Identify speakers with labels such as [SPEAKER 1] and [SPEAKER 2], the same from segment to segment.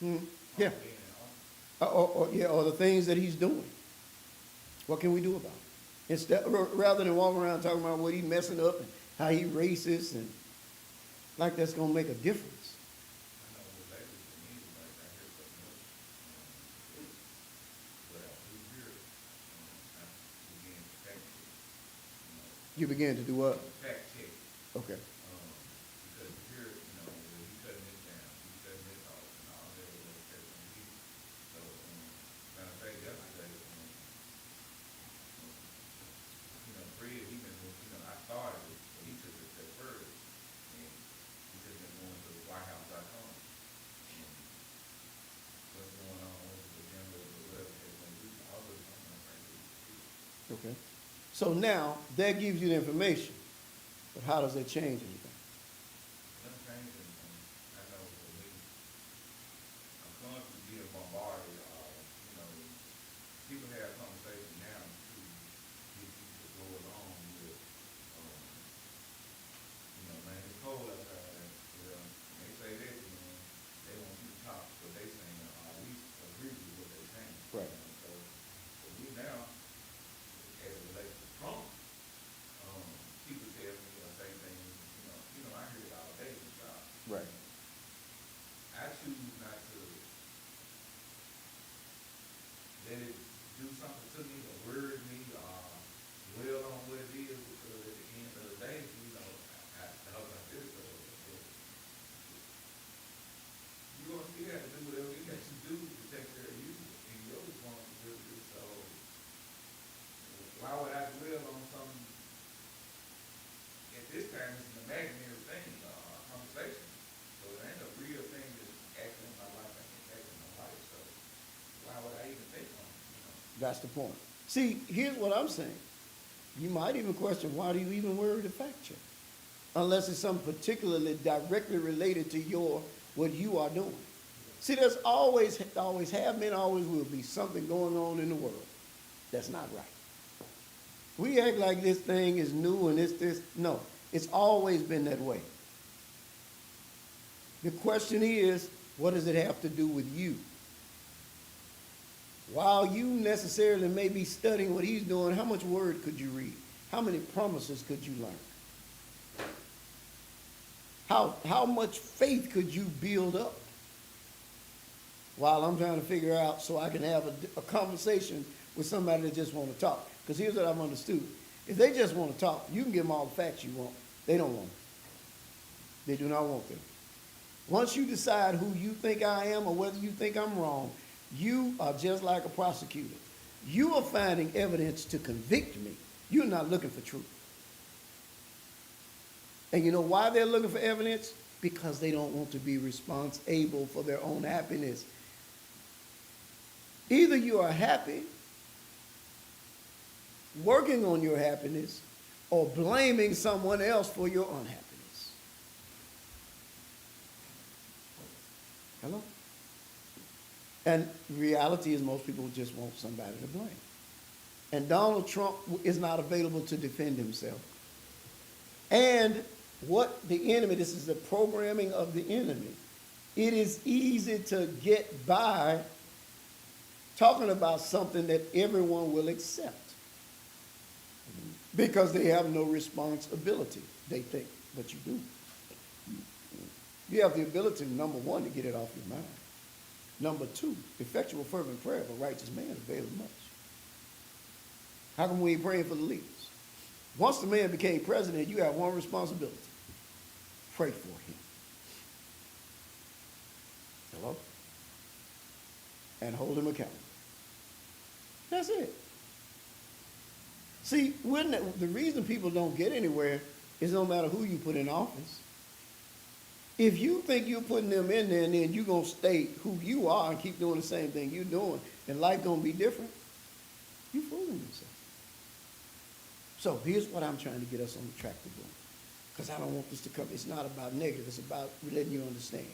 [SPEAKER 1] Yeah.
[SPEAKER 2] being in office.
[SPEAKER 1] Or the things that he's doing. What can we do about it? Rather than walking around talking about what he's messing up and how he racist and like that's gonna make a difference.
[SPEAKER 2] I know what lately for me, like I hear so much, what I do here, I begin to fact check,
[SPEAKER 1] You begin to do what?
[SPEAKER 2] fact check,
[SPEAKER 1] Okay.
[SPEAKER 2] because here, well, he cutting this down, he cutting this off, and all that other stuff on here. So, matter of fact, yesterday, Fred, he been, I started it, but he took it a step further, and he just been going to WhiteHouse.com, and what's going on with the agenda or whatever they're going to do, all of it, I'm not trying to do.
[SPEAKER 1] Okay. So now that gives you the information, but how does that change anything?
[SPEAKER 2] Nothing changed anything. I know for me, I'm constantly being bombarded, people have conversations now to get you to go along with, man, it's cold outside, well, they say that, they want you to talk what they saying, or at least agree with what they saying.
[SPEAKER 1] Right.
[SPEAKER 2] So, for me now, as it relates to Trump, people tell me or say things, I hear it all day in the shop.
[SPEAKER 1] Right.
[SPEAKER 2] I choose not to let it do something to me or worry me or dwell on what it is because at the end of the day, how can I feel it? You're gonna still have to do whatever it is you do to take care of you and your responsibility. So why would I dwell on something at this time? It's an imaginary thing, conversation. So it ain't a real thing that's acting in my life. I can't act in my life. So why would I even think on it?
[SPEAKER 1] That's the point. See, here's what I'm saying. You might even question, why do you even worry to fact check? Unless it's something particularly directly related to what you are doing. See, there's always have been, always will be something going on in the world that's not right. We act like this thing is new and this. No, it's always been that way. The question is, what does it have to do with you? While you necessarily may be studying what he's doing, how much word could you read? How many promises could you learn? How much faith could you build up? While I'm trying to figure out so I can have a conversation with somebody that just want to talk. Because here's what I've understood. If they just want to talk, you can give them all the facts you want. They don't want them. They do not want them. Once you decide who you think I am or whether you think I'm wrong, you are just like a prosecutor. You are finding evidence to convict me. You're not looking for truth. And you know why they're looking for evidence? Because they don't want to be responsible for their own happiness. Either you are happy, working on your happiness, or blaming someone else for your unhappiness. Hello? And reality is most people just want somebody to blame. And Donald Trump is not available to defend himself. And what the enemy, this is the programming of the enemy. It is easy to get by talking about something that everyone will accept because they have no responsibility, they think, but you do. You have the ability, number one, to get it off your mind. Number two, effectual fervent prayer of a righteous man availeth much. How come we ain't praying for the leaders? Once the man became president, you have one responsibility. Pray for him. Hello? And hold him accountable. That's it. See, the reason people don't get anywhere is no matter who you put in office. If you think you're putting them in there and then you're going to stay who you are and keep doing the same thing you're doing and life going to be different, you're fooling yourself. So here's what I'm trying to get us on the track to do. Because I don't want this to come, it's not about negative, it's about letting you understand.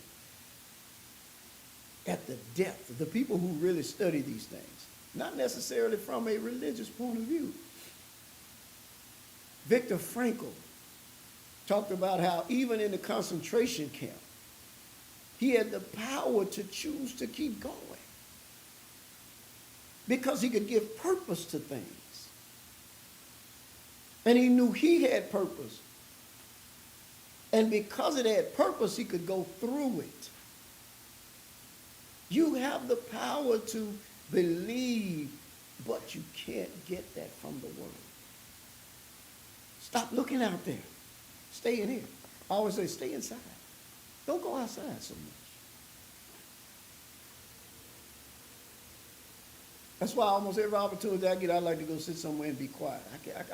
[SPEAKER 1] At the depth, the people who really study these things, not necessarily from a religious point of view. Viktor Frankl talked about how even in the concentration camp, He had the power to choose to keep going because he could give purpose to things. And he knew he had purpose. And because it had purpose, he could go through it. You have the power to believe, but you can't get that from the Word. Stop looking out there. Stay in here. I always say, stay inside. Don't go outside so much. That's why almost every opportunity I get, I like to go sit somewhere and be quiet.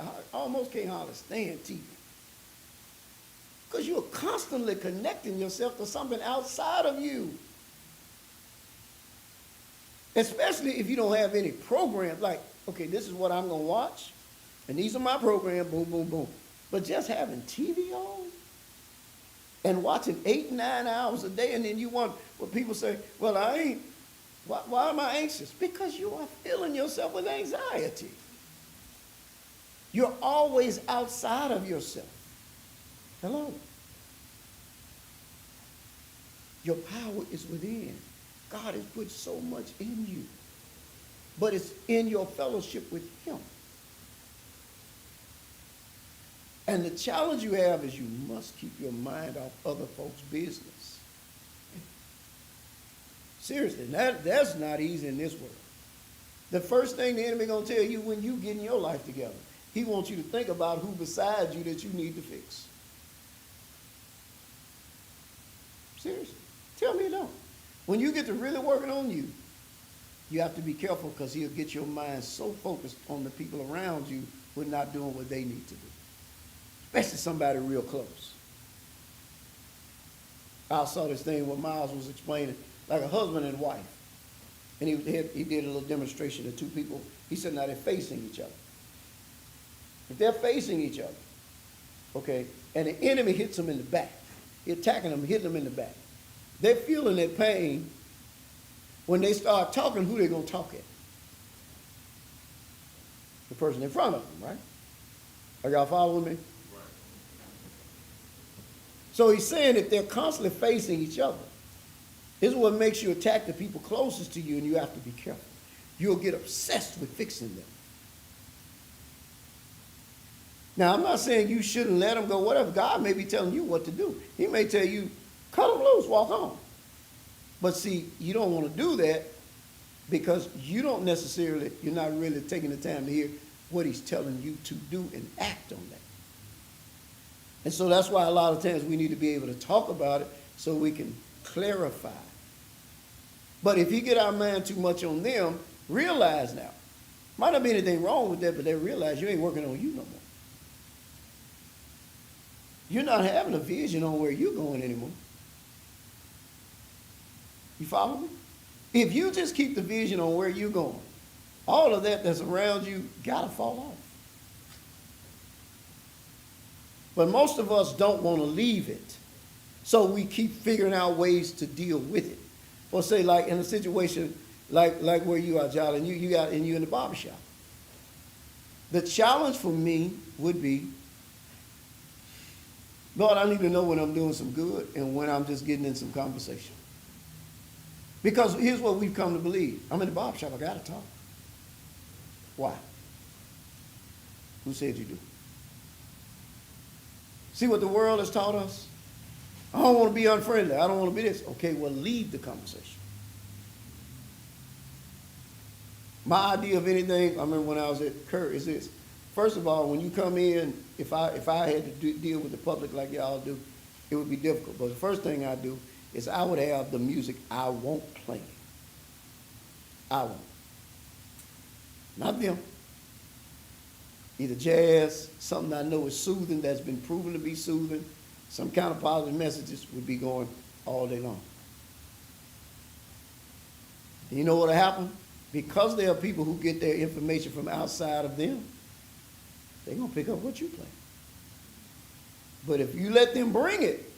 [SPEAKER 1] I almost can't hardly stand TV. Because you're constantly connecting yourself to something outside of you. Especially if you don't have any programs, like, okay, this is what I'm going to watch, and these are my programs, boom, boom, boom. But just having TV on and watching 8, 9 hours a day, and then you want, what people say, well, why am I anxious? Because you are filling yourself with anxiety. You're always outside of yourself. Hello? Your power is within. God has put so much in you. But it's in your fellowship with Him. And the challenge you have is you must keep your mind off other folks' business. Seriously, that's not easy in this world. The first thing the enemy going to tell you when you get in your life together, he wants you to think about who beside you that you need to fix. Seriously. Tell me no. When you get to really working on you, you have to be careful because he'll get your mind so focused on the people around you who are not doing what they need to do. Especially somebody real close. I saw this thing where Miles was explaining, like a husband and wife. And he did a little demonstration of two people. He said, now they're facing each other. If they're facing each other, okay, and the enemy hits them in the back, he's attacking them, hitting them in the back. They're feeling that pain. When they start talking, who they going to talk at? The person in front of them, right? Are y'all following me? Right. So he's saying if they're constantly facing each other, this is what makes you attack the people closest to you, and you have to be careful. You'll get obsessed with fixing them. Now, I'm not saying you shouldn't let them go, whatever. God may be telling you what to do. He may tell you, cut them loose, walk on. But see, you don't want to do that because you're not really taking the time to hear what he's telling you to do and act on that. And so that's why a lot of times we need to be able to talk about it so we can clarify. But if you get our mind too much on them, realize now, might not be anything wrong with that, but they realize you ain't working on you no more. You're not having a vision on where you're going anymore. You follow me? If you just keep the vision on where you're going, all of that that's around you got to fall off. But most of us don't want to leave it. So we keep figuring out ways to deal with it. Or say like in a situation like where you are, Jolly, and you in the barbershop. The challenge for me would be, Lord, I need to know when I'm doing some good and when I'm just getting in some conversation. Because here's what we've come to believe. I'm in the barbershop, I got to talk. Why? Who said you do? See what the world has taught us? I don't want to be unfriendly. I don't want to be this. Okay, well, lead the conversation. My idea of anything, I remember when I was at Kerr, is this. First of all, when you come in, if I had to deal with the public like y'all do, it would be difficult. But the first thing I do is I would have the music I won't play. I won't. Not them. Either jazz, something I know is soothing, that's been proven to be soothing, some kind of positive messages would be going all day long. And you know what will happen? Because there are people who get their information from outside of them, they're going to pick up what you play. But if you let them bring it,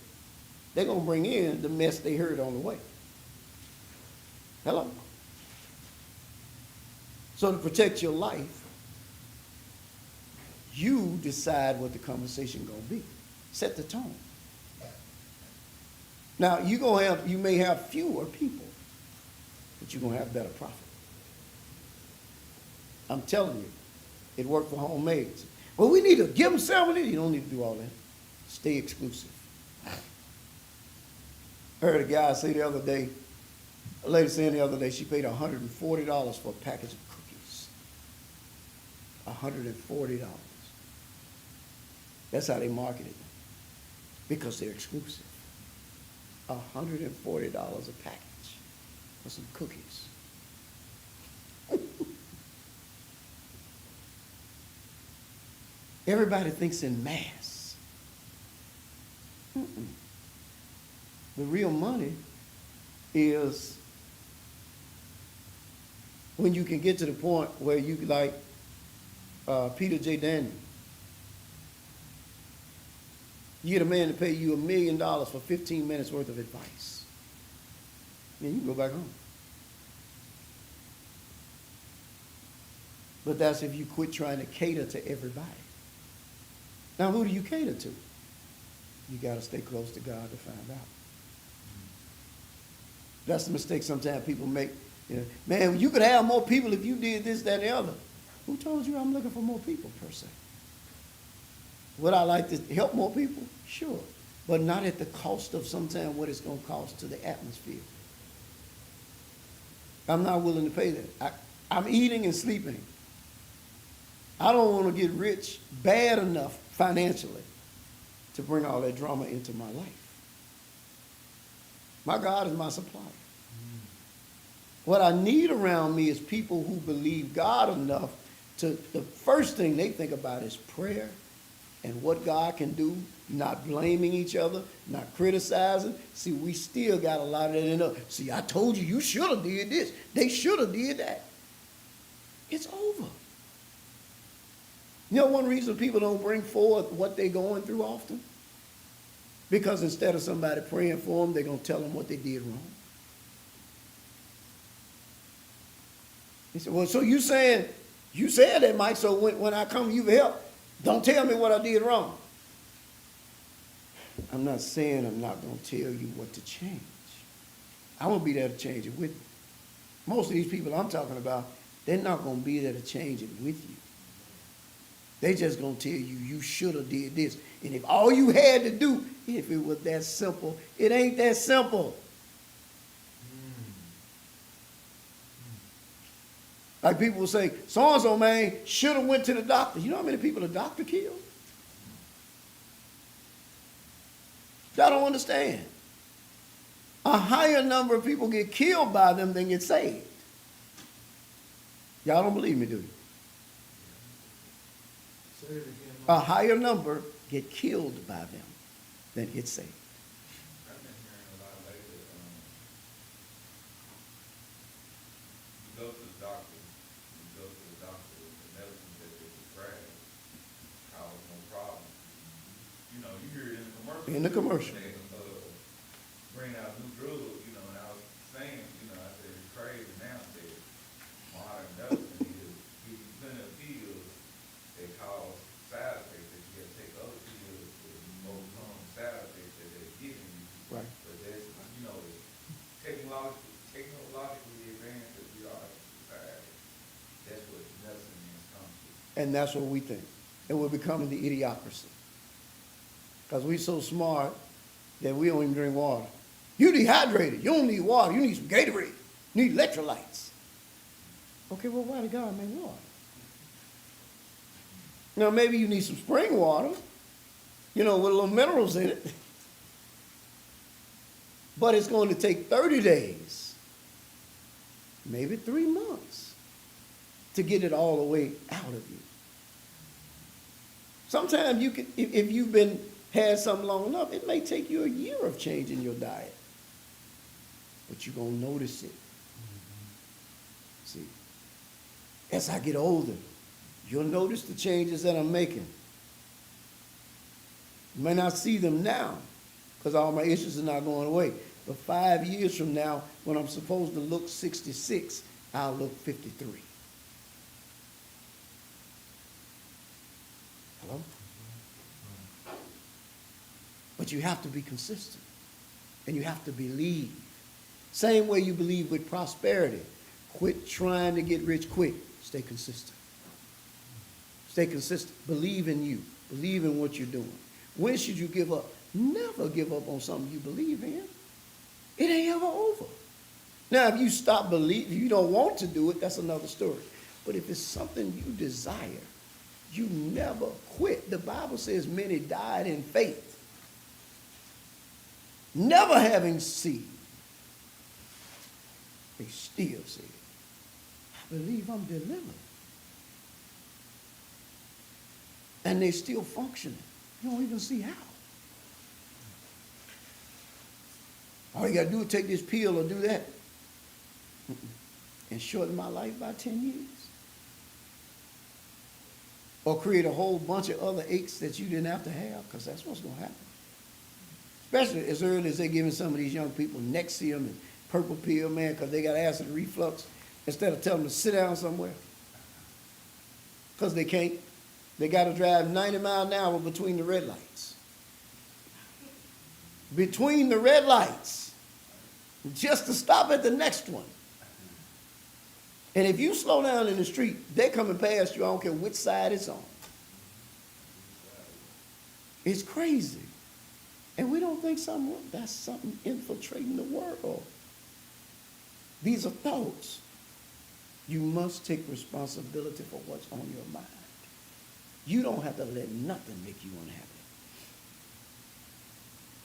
[SPEAKER 1] they're going to bring in the mess they heard on the way. Hello? So to protect your life, you decide what the conversation going to be. Set the tone. Now, you may have fewer people, but you're gonna have better profit. I'm telling you, it worked for homemades. Well, we need to give them 70. You don't need to do all that. Stay exclusive. I heard a guy say the other day, a lady saying the other day, she paid $140 for a package of cookies. $140. That's how they market it. Because they're exclusive. $140 a package for some cookies. Everybody thinks in mass. Mm-mm. The real money is when you can get to the point where you like Peter J. Daniel. You get a man to pay you $1 million for 15 minutes worth of advice. Then you can go back home. But that's if you quit trying to cater to everybody. Now, who do you cater to? You got to stay close to God to find out. That's the mistake sometimes people make. You know, man, you could have more people if you did this, that, and the other. Who told you I'm looking for more people, per se? Would I like to help more people? Sure. But not at the cost of sometimes what it's going to cost to the atmosphere. I'm not willing to pay that. I'm eating and sleeping. I don't want to get rich bad enough financially to bring all that drama into my life. My God is my supplier. What I need around me is people who believe God enough to, the first thing they think about is prayer and what God can do, not blaming each other, not criticizing. See, we still got a lot of that in us. See, I told you, you should have did this. They should have did that. It's over. You know one reason people don't bring forward what they're going through often? Because instead of somebody praying for them, they're going to tell them what they did wrong. He said, well, so you said that, Mike, so when I come to you for help, don't tell me what I did wrong. I'm not saying I'm not going to tell you what to change. I won't be there to change it with you. Most of these people I'm talking about, they're not going to be there to change it with you. They just going to tell you, you should have did this. And if all you had to do, if it was that simple, it ain't that simple. Like people will say, so-and-so, man, should have went to the doctor. You know how many people the doctor killed? Y'all don't understand. A higher number of people get killed by them than get saved. Y'all don't believe me, do you?
[SPEAKER 3] Say it again.
[SPEAKER 1] A higher number get killed by them than get saved.
[SPEAKER 2] I've been hearing a lot lately, you go to the doctor, the medicine that they prescribe cause no problem. You know, you hear it in the commercial.
[SPEAKER 1] In the commercial.
[SPEAKER 2] They bring out new drugs, you know, and I was saying, you know, I said it's crazy now that modern medicine is giving you plenty of pills that cause side effects that you have to take other pills to overcome side effects that they're giving you.
[SPEAKER 1] Right.
[SPEAKER 2] But that's, you know, technologically advanced as we are as a society, that's what medicine has come to.
[SPEAKER 1] And that's what we think. And we're becoming the idiocracy. Because we're so smart that we don't even drink water. You dehydrated. You don't need water. You need some Gatorade. You need electrolytes. Okay, well, why did God make water? Now, maybe you need some spring water, you know, with little minerals in it. But it's going to take 30 days, maybe 3 months, to get it all the way out of you. Sometimes you can, if you've had something long enough, it may take you a year of changing your diet. But you're going to notice it. See, as I get older, you'll notice the changes that I'm making. You may not see them now because all my issues are not going away. But 5 years from now, when I'm supposed to look 66, I'll look 53. Hello? But you have to be consistent. And you have to believe. Same way you believe with prosperity. Quit trying to get rich quick. Stay consistent. Stay consistent. Believe in you. Believe in what you're doing. When should you give up? Never give up on something you believe in. It ain't ever over. Now, if you stop believing, you don't want to do it, that's another story. But if it's something you desire, you never quit. The Bible says many died in faith, never having seen. They still said, I believe I'm delivered. And they still functioning. You don't even see how. All you got to do is take this pill or do that and shorten my life by 10 years. Or create a whole bunch of other aches that you didn't have to have, because that's what's going to happen. Especially as early as they're giving some of these young people Nexium and purple pill, man, because they got acid reflux, instead of telling them to sit down somewhere. Because they can't. They got to drive 90 miles an hour between the red lights. Between the red lights. Just to stop at the next one. And if you slow down in the street, they're coming past you, I don't care which side it's on. It's crazy. And we don't think that's something infiltrating the world. These are thoughts. You must take responsibility for what's on your mind. You don't have to let nothing make you unhappy.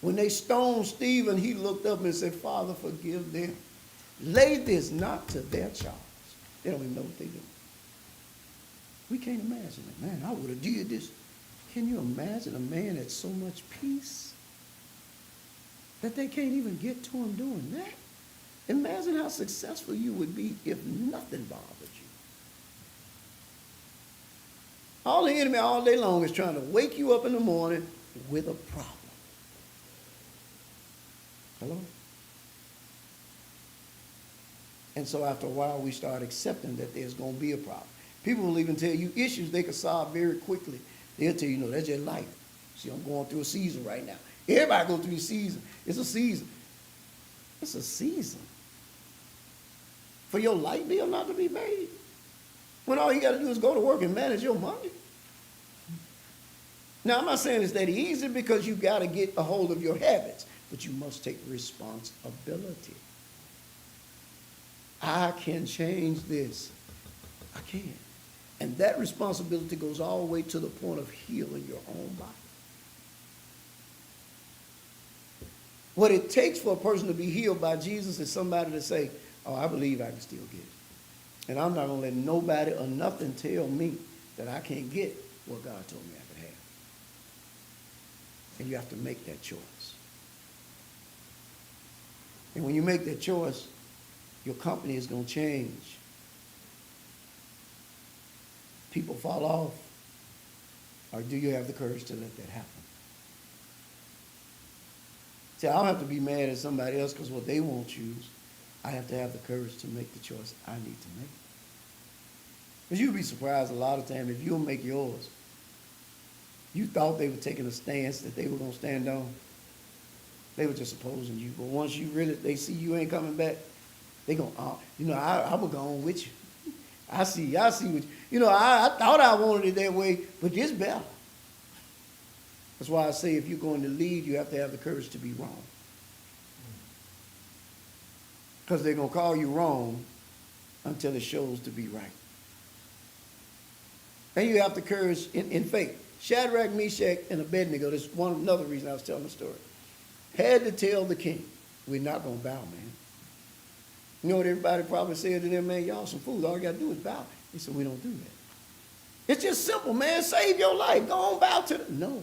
[SPEAKER 1] When they stoned Stephen, he looked up and said, Father, forgive them. Lay this not to their charge. They don't even know what they're doing. We can't imagine it. Man, I would have did this. Can you imagine a man at so much peace that they can't even get to him doing that? Imagine how successful you would be if nothing bothered you. All the enemy all day long is trying to wake you up in the morning with a problem. Hello? And so after a while, we start accepting that there's going to be a problem. People will even tell you issues they can solve very quickly. They'll tell you, no, that's just life. See, I'm going through a season right now. Everybody goes through a season. It's a season. It's a season. For your light bill not to be paid. When all you got to do is go to work and manage your money. Now, I'm not saying it's that easy, because you got to get a hold of your habits, but you must take responsibility. I can change this. I can. And that responsibility goes all the way to the point of healing your own body. What it takes for a person to be healed by Jesus is somebody to say, oh, I believe I can still get it. And I'm not going to let nobody or nothing tell me that I can't get what God told me I could have. And you have to make that choice. And when you make that choice, your company is going to change. People fall off. Or do you have the courage to let that happen? See, I don't have to be mad at somebody else because what they won't choose. I have to have the courage to make the choice I need to make. Because you'll be surprised a lot of times if you'll make yours. You thought they were taking a stance that they were going to stand on. They were just opposing you. But once you really, they see you ain't coming back, they going, I will go on with you. I see what you, I thought I wanted it that way, but it's better. That's why I say if you're going to lead, you have to have the courage to be wrong. Because they're going to call you wrong until it shows to be right. And you have the courage in faith. Shadrach, Meshach, and Abednego, this is another reason I was telling the story, had to tell the king, we're not going to bow, man. You know what everybody probably said to them, man, y'all some fools. All you got to do is bow. He said, we don't do that. It's just simple, man. Save your life. Go on, bow to them. No.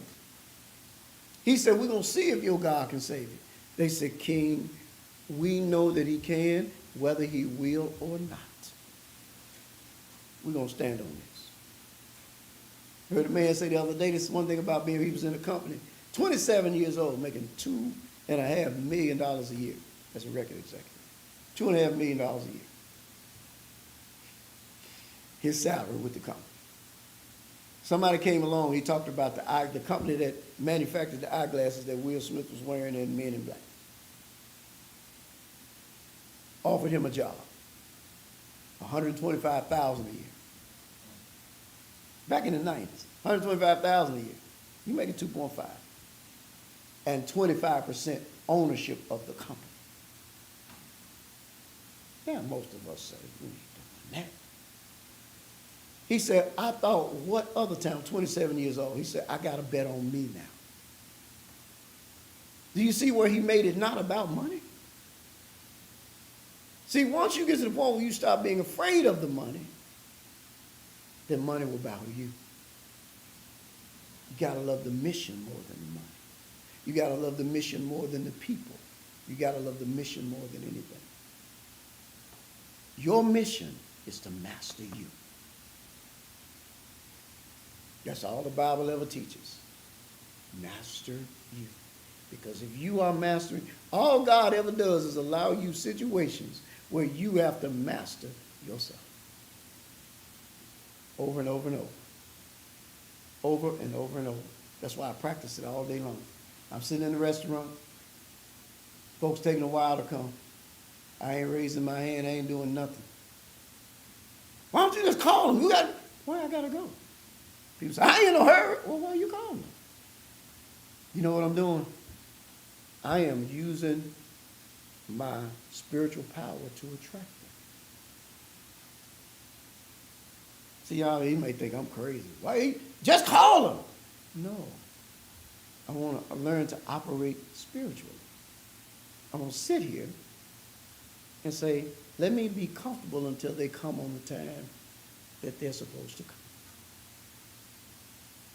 [SPEAKER 1] He said, we're going to see if your God can save you. They said, King, we know that he can, whether he will or not. We're going to stand on this. I heard a man say the other day, this is one thing about being, he was in a company, 27 years old, making $2.5 million a year as a record executive. $2.5 million a year. His salary with the company. Somebody came along, he talked about the company that manufactured the eyeglasses that Will Smith was wearing in Men in Black. offered him a job. $125,000 a year. Back in the 90s, $125,000 a year. You make it 2.5. And 25% ownership of the company. Yeah, most of us say, we ain't doing that. He said, I thought, what other town, 27 years old, he said, I got to bet on me now. Do you see where he made it not about money? See, once you get to the point where you stop being afraid of the money, then money will bow to you. You got to love the mission more than the money. You got to love the mission more than the people. You got to love the mission more than anything. Your mission is to master you. That's all the Bible ever teaches. Master you. Because if you are mastering, all God ever does is allow you situations where you have to master yourself. Over and over and over. Over and over and over. That's why I practice it all day long. I'm sitting in the restaurant. Folks taking a while to come. I ain't raising my hand. I ain't doing nothing. Why don't you just call them? Where I gotta go? People say, I ain't in no hurry. Well, why are you calling them? You know what I'm doing? I am using my spiritual power to attract them. See, y'all, he may think I'm crazy. Why? Just call them. No. I want to learn to operate spiritually. I'm going to sit here and say, let me be comfortable until they come on the time that they're supposed to come.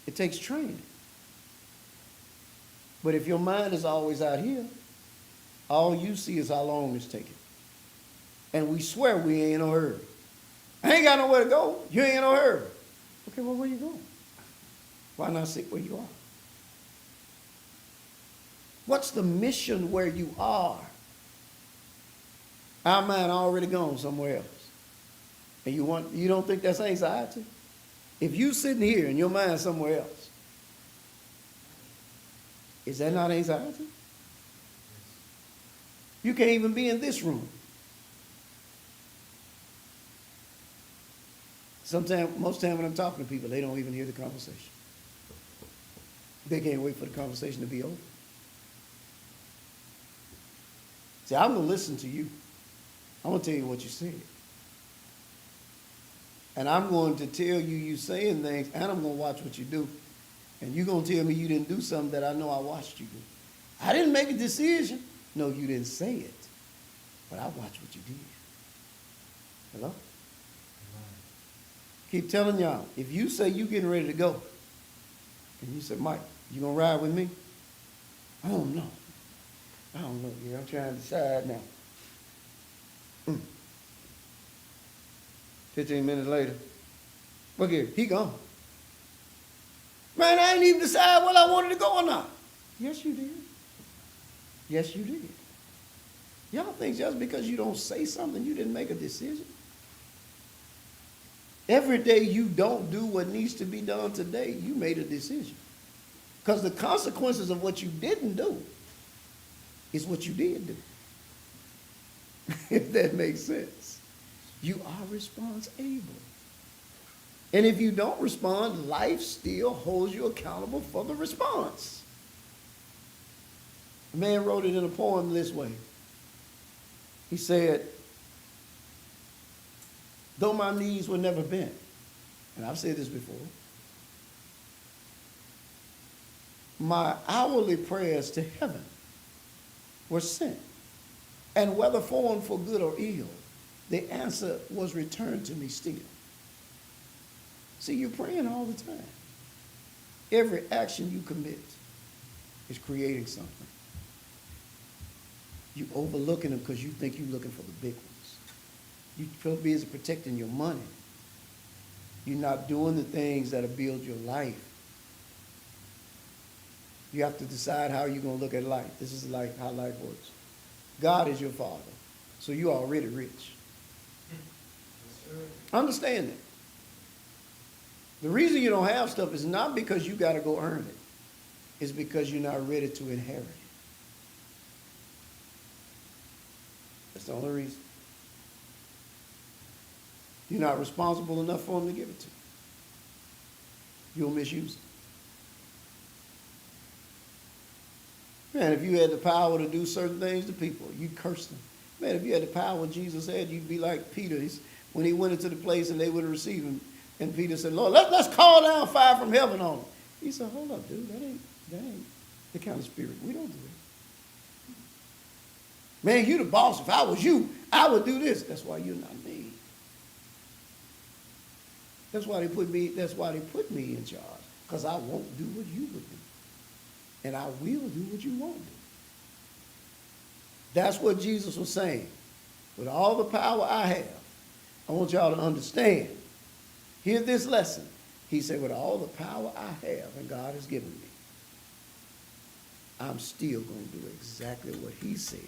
[SPEAKER 1] It takes training. But if your mind is always out here, all you see is how long it's taking. And we swear we ain't in no hurry. I ain't got nowhere to go. You ain't in no hurry. Okay, well, where you going? Why not sit where you are? What's the mission where you are? Our mind already gone somewhere else. And you don't think that's anxiety? If you sitting here and your mind somewhere else, is that not anxiety? You can't even be in this room. Most time when I'm talking to people, they don't even hear the conversation. They can't wait for the conversation to be over. See, I'm going to listen to you. I'm going to tell you what you said. And I'm going to tell you saying things, and I'm going to watch what you do. And you're going to tell me you didn't do something that I know I watched you do. I didn't make a decision. No, you didn't say it. But I watched what you did. Hello? Keep telling y'all, if you say you getting ready to go, and you say, Mike, you going to ride with me? I don't know. Yeah, I'm trying to decide now. 15 minutes later, look here, he gone. Man, I ain't even decided whether I wanted to go or not. Yes, you did. Yes, you did. Y'all think just because you don't say something, you didn't make a decision? Every day you don't do what needs to be done today, you made a decision. Because the consequences of what you didn't do is what you did do. If that makes sense. You are responsible. And if you don't respond, life still holds you accountable for the response. A man wrote it in a poem this way. He said, though my knees were never bent, and I've said this before, my hourly prayers to heaven were sent. And whether formed for good or ill, the answer was returned to me still. See, you're praying all the time. Every action you commit is creating something. You overlooking them because you think you're looking for the big ones. You feel busy protecting your money. You're not doing the things that'll build your life. You have to decide how you're going to look at life. This is like how life works. God is your father, so you're already rich. Understand that. The reason you don't have stuff is not because you got to go earn it. It's because you're not ready to inherit it. That's the only reason. You're not responsible enough for him to give it to you. You'll misuse it. Man, if you had the power to do certain things to people, you'd curse them. Man, if you had the power Jesus had, you'd be like Peter. When he went into the place and they wouldn't receive him, and Peter said, Lord, let's call down fire from heaven on him. He said, hold up, dude, that ain't the kind of spirit. We don't do it. Man, you the boss. If I was you, I would do this. That's why you're not me. That's why they put me in charge. Because I won't do what you would do. And I will do what you won't do. That's what Jesus was saying. With all the power I have, I want y'all to understand. Hear this lesson. He said, with all the power I have and God has given me, I'm still going to do exactly what he said,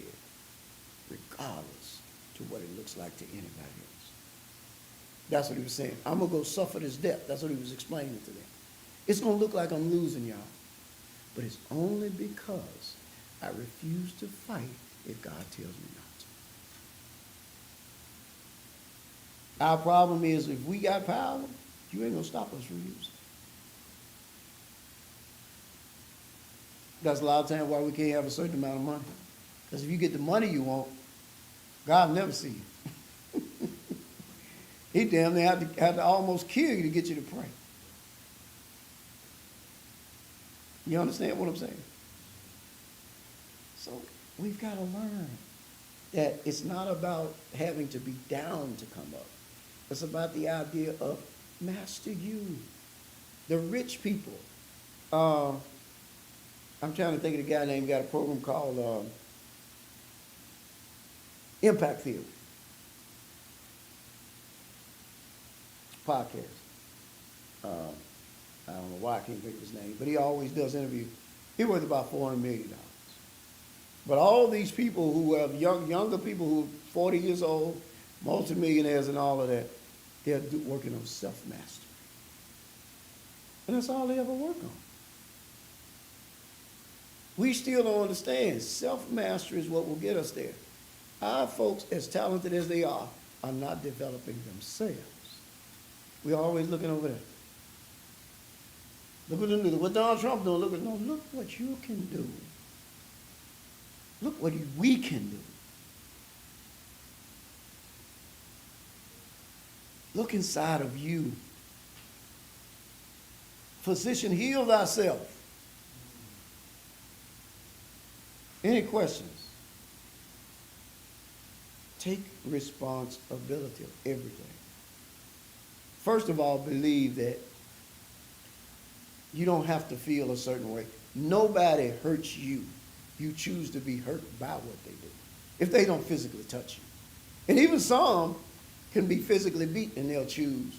[SPEAKER 1] regardless to what it looks like to anybody else. That's what he was saying. I'm going to go suffer this death. That's what he was explaining to them. It's going to look like I'm losing, y'all. But it's only because I refuse to fight if God tells me not to. Our problem is if we got power, you ain't going to stop us from using it. That's a lot of times why we can't have a certain amount of money. Because if you get the money you want, God will never see you. He damn near have to almost kill you to get you to pray. You understand what I'm saying? So we've got to learn that it's not about having to be down to come up. It's about the idea of master you. The rich people. I'm trying to think of the guy named, got a program called Impact Theory. Podcast. I don't know why I can't think of his name, but he always does interviews. He worth about $400 million. But all these people who have younger people who are 40 years old, multimillionaires and all of that, they're working on self-mastery. And that's all they ever work on. We still don't understand. Self-mastery is what will get us there. Our folks, as talented as they are not developing themselves. We're always looking over there. Look what Donald Trump doing. Look what you can do. Look what we can do. Look inside of you. Physician, heal thyself. Any questions? Take responsibility of everything. First of all, believe that you don't have to feel a certain way. Nobody hurts you. You choose to be hurt by what they do, if they don't physically touch you. And even some can be physically beaten and they'll choose.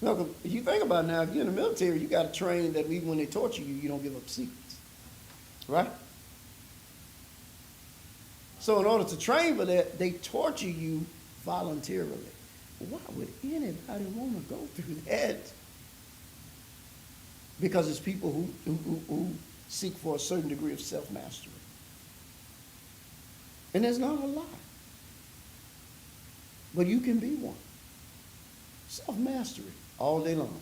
[SPEAKER 1] Now, if you think about it now, if you're in the military, you got to train that even when they torture you, you don't give up secrets. Right? So in order to train for that, they torture you voluntarily. Why would anybody want to go through that? Because it's people who seek for a certain degree of self-mastery. And there's not a lot. But you can be one. Self-mastery all day long.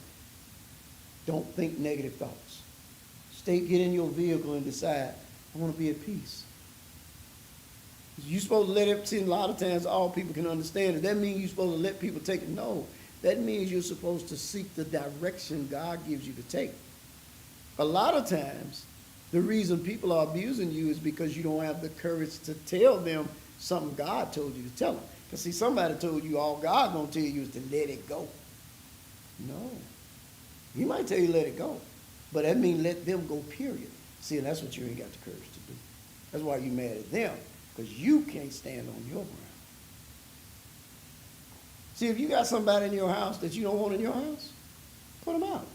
[SPEAKER 1] Don't think negative thoughts. Get in your vehicle and decide, I want to be at peace. You're supposed to let it, see, a lot of times all people can understand it. That means you're supposed to let people take it. No, that means you're supposed to seek the direction God gives you to take. A lot of times, the reason people are abusing you is because you don't have the courage to tell them something God told you to tell them. Because see, somebody told you all God gonna tell you is to let it go. No. He might tell you let it go, but that means let them go, period. See, and that's what you ain't got the courage to do. That's why you're mad at them, because you can't stand on your ground. See, if you got somebody in your house that you don't want in your house, put them out.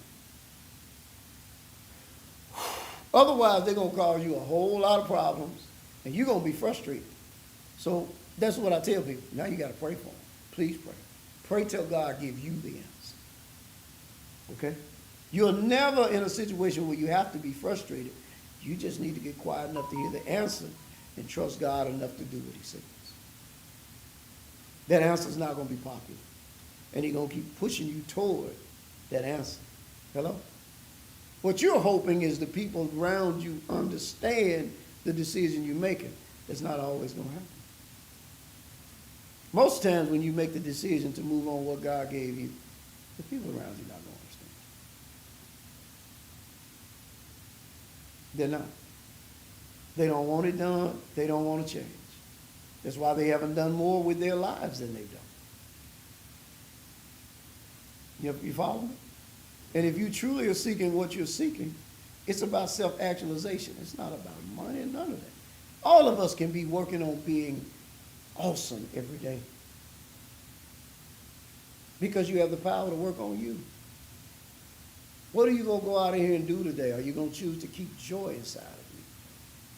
[SPEAKER 1] Otherwise, they're going to cause you a whole lot of problems, and you're going to be frustrated. So that's what I tell people. Now you got to pray for them. Please pray. Pray till God gives you the answer. Okay? You're never in a situation where you have to be frustrated. You just need to get quiet enough to hear the answer and trust God enough to do what he says. That answer is not going to be popular. And he's going to keep pushing you toward that answer. Hello? What you're hoping is the people around you understand the decision you're making. That's not always going to happen. Most times when you make the decision to move on what God gave you, the people around you are not going to understand. They're not. They don't want it done. They don't want to change. That's why they haven't done more with their lives than they've done. You follow me? And if you truly are seeking what you're seeking, it's about self-actualization. It's not about money and none of that. All of us can be working on being awesome every day. Because you have the power to work on you. What are you going to go out of here and do today? Are you going to choose to keep joy inside of you?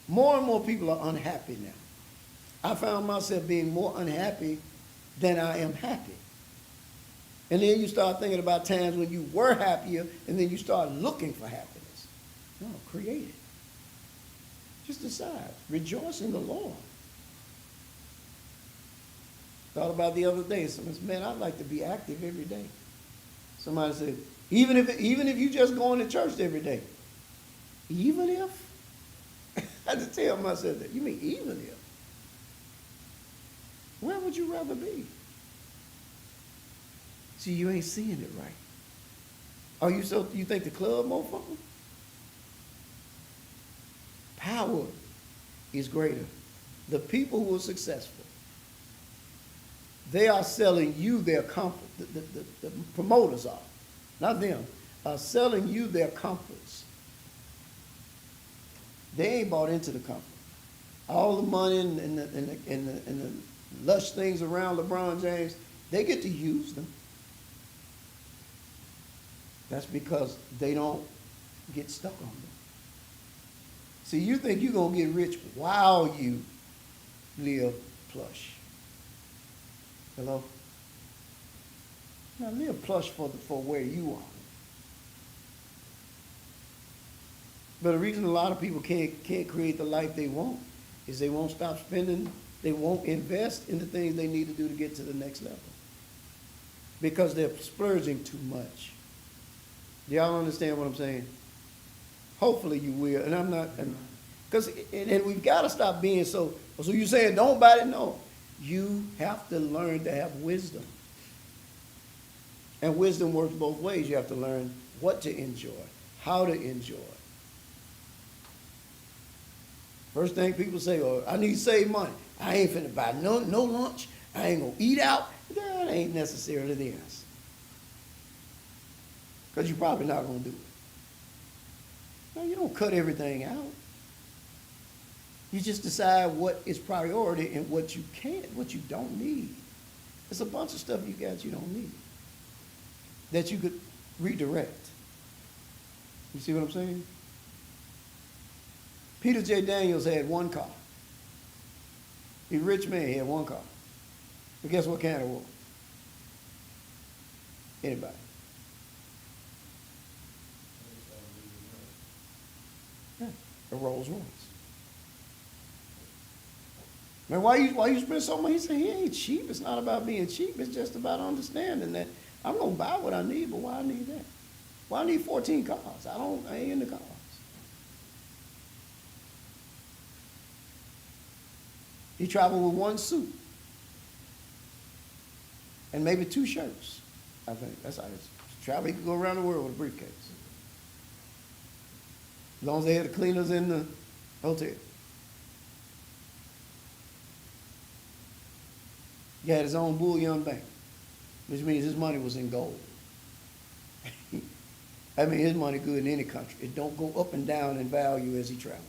[SPEAKER 1] More and more people are unhappy now. I found myself being more unhappy than I am happy. And then you start thinking about times when you were happier, and then you start looking for happiness. No, create it. Just decide. Rejoice in the Lord. Thought about the other day. Someone said, man, I'd like to be active every day. Somebody said, even if you just going to church every day. Even if? I had to tell myself that. You mean even if? Where would you rather be? See, you ain't seeing it right. You think the club more fun? Power is greater. The people who are successful, they are selling you their comfort. The promoters are, not them, are selling you their comforts. They ain't bought into the comfort. All the money and the lush things around LeBron James, they get to use them. That's because they don't get stuck on them. See, you think you're going to get rich while you live plush. Hello? Now live plush for where you are. But the reason a lot of people can't create the life they want is they won't stop spending, they won't invest in the things they need to do to get to the next level. Because they're splurging too much. Do y'all understand what I'm saying? Hopefully you will. And I'm not, and we've got to stop being so you saying don't buy it? No. You have to learn to have wisdom. And wisdom works both ways. You have to learn what to enjoy, how to enjoy. First thing people say, oh, I need to save money. I ain't finna buy no lunch. I ain't gonna eat out. That ain't necessarily the answer. Because you're probably not going to do it. No, you don't cut everything out. You just decide what is priority and what you don't need. There's a bunch of stuff you don't need that you could redirect. You see what I'm saying? Peter J. Daniels had one car. He's a rich man, he had one car. But guess what kind it was? Anybody? Yeah, a Rolls Royce. Man, why you spend so much? He said, he ain't cheap. It's not about being cheap. It's just about understanding that I'm going to buy what I need, but why I need that? Why I need 14 cars? I ain't into cars. He traveled with one suit and maybe 2 shirts. I think that's how it's travel. He could go around the world with a briefcase. As long as they had the cleaners in the hotel. He had his own bullion bank, which means his money was in gold. I mean, his money good in any country. It don't go up and down in value as he travels.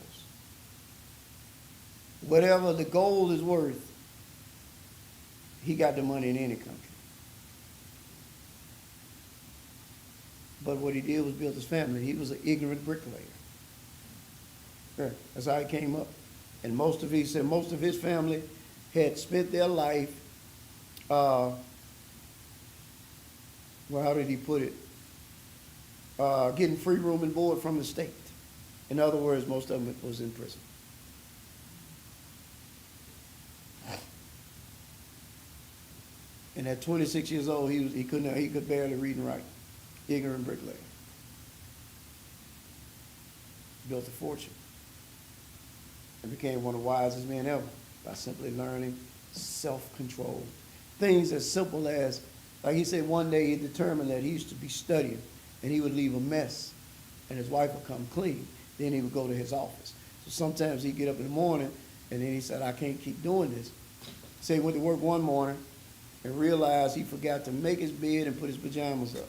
[SPEAKER 1] Whatever the gold is worth, he got the money in any country. But what he did was build his family. He was an ignorant bricklayer. Yeah, that's how he came up. And most of his family had spent their life, well, how did he put it? Getting free room and board from the state. In other words, most of them was in prison. And at 26 years old, he could barely read and write. Ignorant bricklayer. Built a fortune. And became one of the wisest men ever by simply learning self-control. Things as simple as, like he said, one day he determined that he used to be studying and he would leave a mess and his wife would come clean. Then he would go to his office. So sometimes he'd get up in the morning and then he said, I can't keep doing this. So he went to work one morning and realized he forgot to make his bed and put his pajamas up.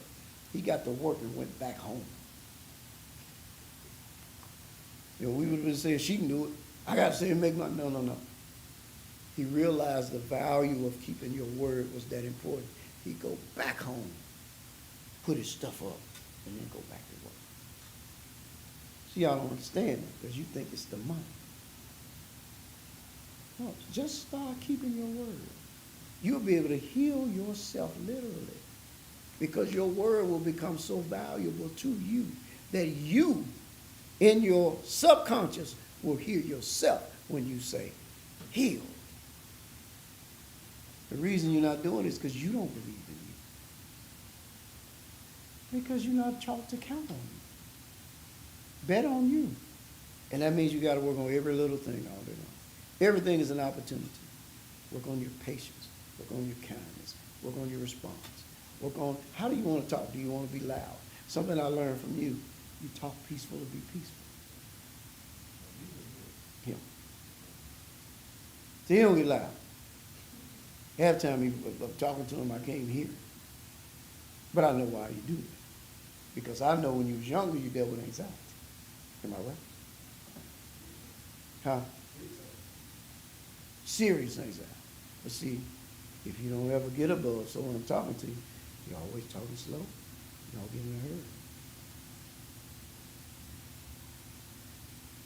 [SPEAKER 1] He got to work and went back home. You know, we would have been saying, she can do it. I got to say and make money. No, no, no. He realized the value of keeping your word was that important. He'd go back home, put his stuff up, and then go back to work. See, y'all don't understand that because you think it's the money. No, just start keeping your word. You'll be able to heal yourself literally because your word will become so valuable to you that you, in your subconscious, will hear yourself when you say, heal. The reason you're not doing it is because you don't believe in you. Because you're not taught to count on you. Bet on you. And that means you got to work on every little thing all day long. Everything is an opportunity. Work on your patience. Work on your kindness. Work on your response. Work on, how do you want to talk? Do you want to be loud? Something I learned from you. You talk peaceful to be peaceful. Him. See, he don't get loud. Half the time I'm talking to him, I can't even hear him. But I know why you do it. Because I know when you was younger, you dealt with anxiety. Am I right? Huh? Serious anxiety. But see, if you don't ever get above, so when I'm talking to you, you're always talking slow. You don't get in a hurry.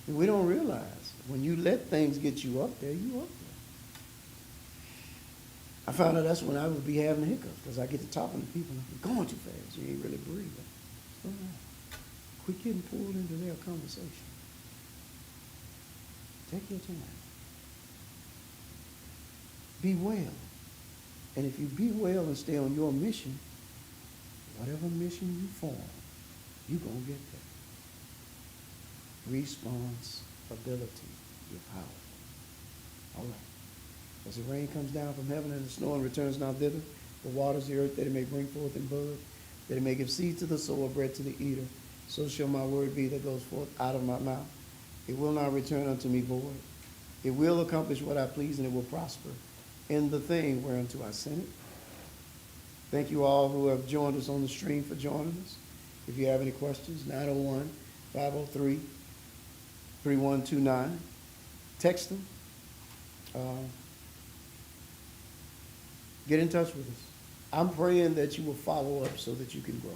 [SPEAKER 1] And we don't realize when you let things get you up there, you up there. I found out that's when I would be having hiccups because I get to talking to people and I'm going too fast. You ain't really breathing. Slow down. Quit getting pulled into their conversation. Take your time. Be well. And if you be well and stay on your mission, whatever mission you form, you're going to get there. Responsibility. You're powerful. All right. As the rain comes down from heaven and the snow and returns not thither, the waters the earth, that it may bring forth and bud, that it may give seed to the sower, bread to the eater, so shall my word be that goes forth out of my mouth. It will not return unto me void. It will accomplish what I please, and it will prosper in the thing whereunto I sent it. Thank you all who have joined us on the stream for joining us. If you have any questions, 901-503-3129. Text them. Get in touch with us. I'm praying that you will follow up so that you can grow.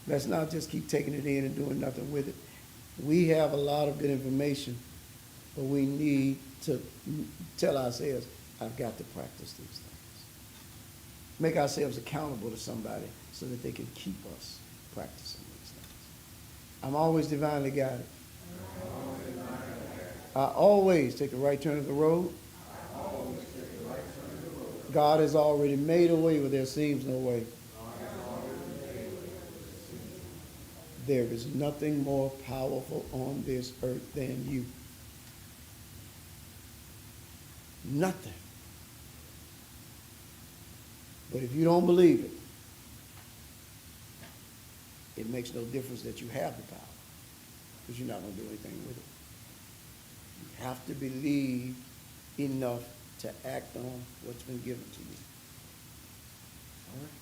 [SPEAKER 1] Let's not just keep taking it in and doing nothing with it. We have a lot of good information, but we need to tell ourselves, I've got to practice these things. Make ourselves accountable to somebody so that they can keep us practicing these things. I'm always divinely guided. I always take the right turn of the road. God has already made a way where there seems no way. There is nothing more powerful on this earth than you. Nothing. But if you don't believe it, it makes no difference that you have the power, because you're not going to do anything with it. You have to believe enough to act on what's been given to you. All right?